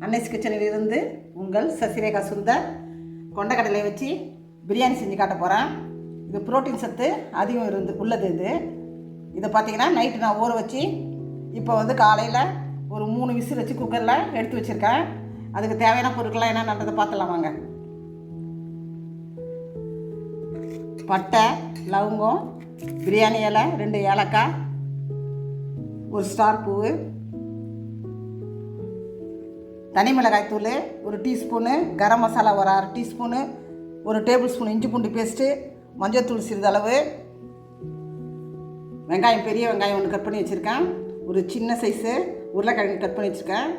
அன்னைஸ் கிச்சனில் இருந்து உங்கள் சசிரேகா சுந்தர் கொண்டக்கடலை வச்சு பிரியாணி செஞ்சு காட்ட போகிறேன். இது புரோட்டீன் சத்து அதிகம் உள்ளது. இதை பார்த்திங்கன்னா நைட்டு நான் ஊற வச்சு இப்போ காலையில் ஒரு 3 விசில் வச்சு குக்கரில் எடுத்து வச்சுருக்கேன். அதுக்கு தேவையான பொருட்கள்லாம் என்னன்றதை பார்த்துலாம் வாங்க. பட்டை, லவங்கம், பிரியாணி இலை, 2 ஏலக்காய், ஒரு ஸ்டார் பூவு, தனி மிளகாய் தூள் 1 டீஸ்பூனு, கரம் மசாலா ஒரு 1/2 டீஸ்பூனு, 1 டேபிள் ஸ்பூன் இஞ்சி பூண்டு பேஸ்ட்டு, மஞ்சள் சிறிதளவு, வெங்காயம் பெரிய வெங்காயம் 1 கட் பண்ணி வச்சுருக்கேன், ஒரு சின்ன சைஸு உருளைக்கிழங்கு கட் பண்ணி வச்சுருக்கேன்,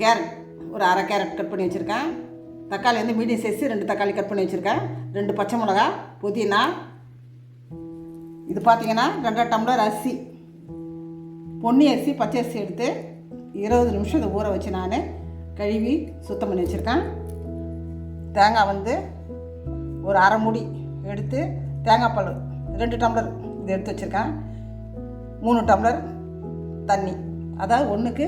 கேரட் ஒரு 1/2 கேரட் கட் பண்ணி வச்சுருக்கேன், தக்காளி மீடியம் சைஸு 2 தக்காளி கட் பண்ணி வச்சுருக்கேன், 2 பச்சை மிளகா, புதினா. இது பார்த்திங்கன்னா 2 டம்ளர் அரிசி, பொன்னி அரிசி, பச்சை அரிசி எடுத்து 20 நிமிஷம் இதை ஊற வச்சு நான் கழுவி சுத்தம் பண்ணி வச்சுருக்கேன். தேங்காய் ஒரு 1/2 மூடி எடுத்து தேங்காய் பால் 2 டம்ளர் இது எடுத்து வச்சுருக்கேன். 3 டம்ளர் தண்ணி, அதாவது 1க்கு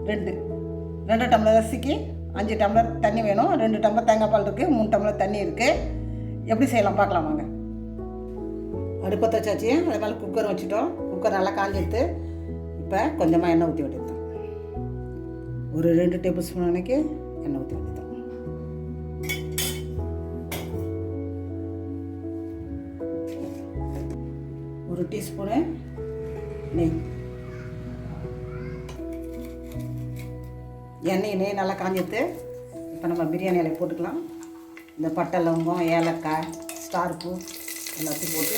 2 டம்ளர் அரிசிக்கு 5 டம்ளர் தண்ணி வேணும். 2 டம்ளர் தேங்காய் பால் இருக்குது, 3 டம்ளர் தண்ணி இருக்குது. எப்படி செய்யலாம் பார்க்கலாம் வாங்க. அடுப்பத்தை வச்சாச்சு, அது மேலே குக்கர் வச்சுட்டோம். குக்கர் நல்லா காஞ்சிடுத்து. இப்போ கொஞ்சமாக எண்ணெய் ஊற்றி விட்டுருந்தோம். ஒரு 2 டேபிள் ஸ்பூன் அன்னைக்கு எண்ணெய் ஊற்றி விட்டுருந்தோம். ஒரு டீஸ்பூனு நெய். நெய் நல்லா காஞ்சிடுத்து. இப்போ நம்ம பிரியாணி இலையை போட்டுக்கலாம். இந்த பட்டை, லவங்கம், ஏலக்காய், ஸ்டார் பூ எல்லாத்தையும் போட்டு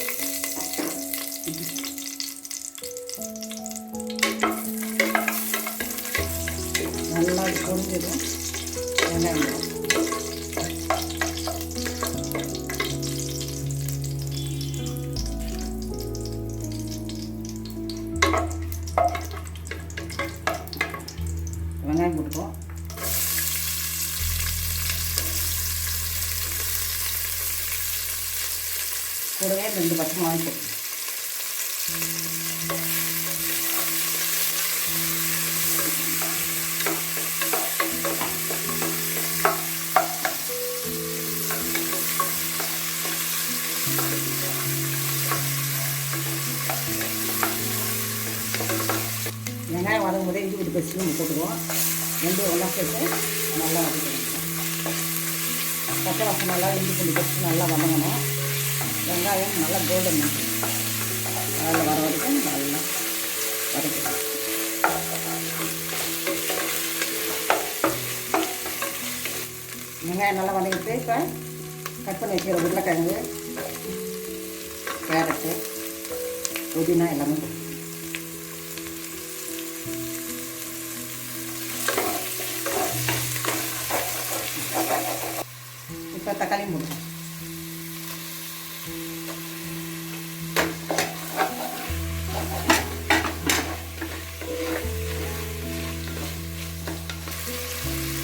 நல்லா பொரிஞ்சதும் வெங்காயம் போட்டுப்போம். கூடவே 2 பச்சை மிளகாய் போட்டு வெங்காயம் வதங்கும் போதே இஞ்சி பூண்டு பேஸ்ட்டு நம்ம போட்டுக்குவோம். 2 ஒன்றா சேர்த்து நல்லா வதக்கணும். பச்சை வாசம் நல்லா இஞ்சி பூண்டு பேஸ்ட்டு நல்லா வதங்கணும். வெங்காயம் நல்லா கோல்டன் அதில் வர வரைக்கும் நல்லா வதக்கணும். வெங்காயம் நல்லா வதங்கிட்டு இப்போ கட் பண்ணி வச்சுக்கிற உருளைக்கிழங்கு, கேரட்டு, புதினா எல்லாமே இப்போ தக்காளி போடுவோம்.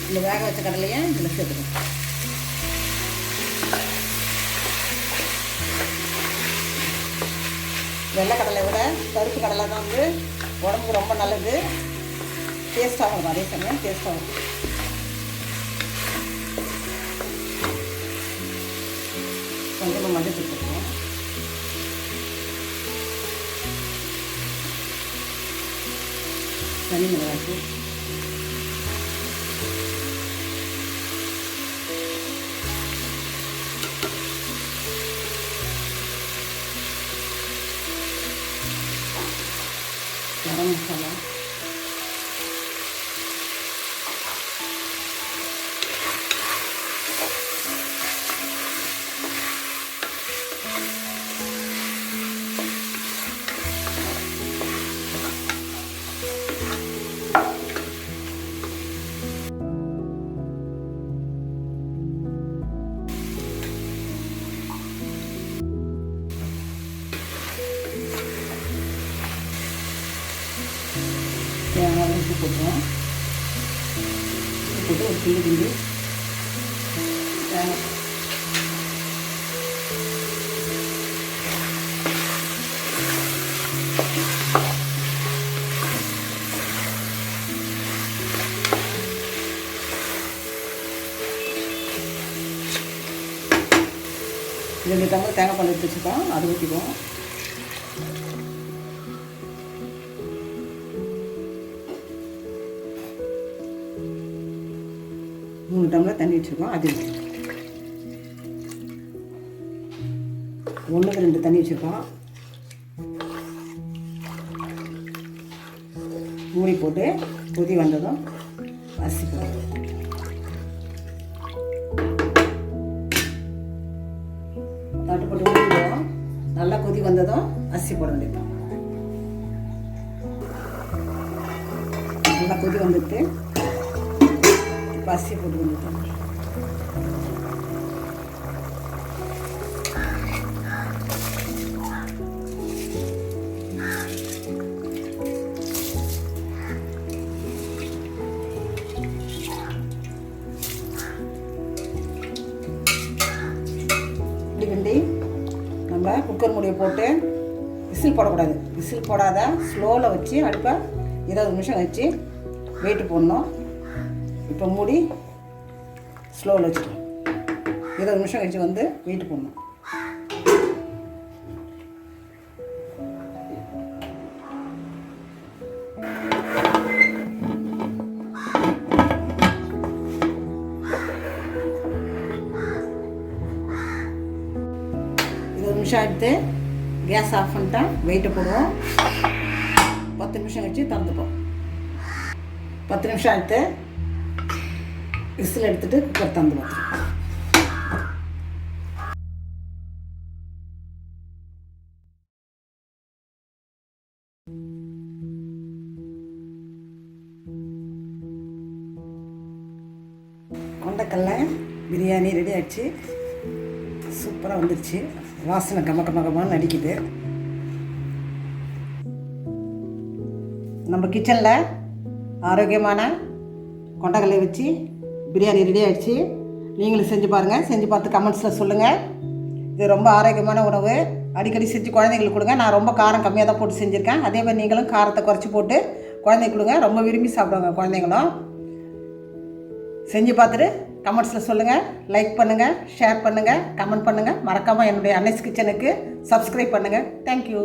இந்த வேக வச்ச கடலையை இதில் சேர்த்துக்கணும். வெள்ளை கடலை விட கருப்பு கடலை தான் உடம்புக்கு ரொம்ப நல்லது. டேஸ்ட்டாகும், அதே சமயம் டேஸ்ட்டாகும். கொஞ்சமாக மஞ்சள் தூள் போட்டுருவோம். தனி மிளகாய் தூள், கரம் மசாலா, தேங்காய் உப்பு போட்டுருவோம். போட்டு ஒரு கிண்டி தேங்காய் 2 டம்ளர் தேங்காய் பால் எடுத்து வச்சுருக்கோம், அது ஊற்றிக்குவோம். மூணு டம்ளர் தண்ணி வச்சுருக்கோம், அது 1க்கு 2 தண்ணி வச்சுருக்கோம். மூடி போட்டு கொதி வந்ததும் அரிசி போடுவோம். தட்டு போட்டு ஊற்றிடுவோம். நல்லா கொதி வந்ததும் அரிசி போட வேண்டியது. நல்லா கொதி வந்துட்டு இப்போ அரிசி போட்டு வந்துட்டோம். கிண்டி நம்ம குக்கர் மூடியை போட்டு விசில் போடக்கூடாது. விசில் போடாத ஸ்லோவில் வச்சு அடுப்பை 20 நிமிஷம் வச்சு வெயிட்டு போடணும். இப்போ மூடி ஸ்லோவில் வச்சுட்டோம். 20 நிமிஷம் கழிச்சு வந்து வெயிட்டு போடணும். நிமிஷம் எடுத்து கேஸ் ஆஃப் பண்ணிட்டா வெயிட்டை போடுவோம். 10 நிமிஷம் கழிச்சு திறந்துப்போம். 10 நிமிஷம் எடுத்து விசில் எடுத்துட்டு குக்கர் திறந்து பார்த்துருவோம். கொண்டக்கடலை பிரியாணி ரெடி ஆகிடுச்சு. சூப்பராக வந்துடுச்சு. வாசனை கமக்கமான்னு அடிக்குது. நம்ம கிச்சனில் ஆரோக்கியமான கொண்டக்கடலை வச்சு பிரியாணி ரெடி ஆகிடுச்சு. நீங்களும் செஞ்சு பாருங்கள். செஞ்சு பார்த்து கமெண்ட்ஸில் சொல்லுங்கள். இது ரொம்ப ஆரோக்கியமான உணவு. அடிக்கடி செஞ்சு குழந்தைங்களுக்கு கொடுங்க. நான் ரொம்ப காரம் கம்மியாக தான் போட்டு செஞ்சுருக்கேன். அதே மாதிரி நீங்களும் காரத்தை குறைச்சி போட்டு குழந்தைங்களுக்கு கொடுங்க. ரொம்ப விரும்பி சாப்பிடுவாங்க குழந்தைங்களும். செஞ்சு பார்த்துட்டு கமெண்ட்ஸில் சொல்லுங்கள். லைக் பண்ணுங்கள், ஷேர் பண்ணுங்கள், கமெண்ட் பண்ணுங்கள். மறக்காமல் என்னுடைய அன்னைஸ் கிச்சனுக்கு சப்ஸ்கிரைப் பண்ணுங்கள். தேங்க்யூ.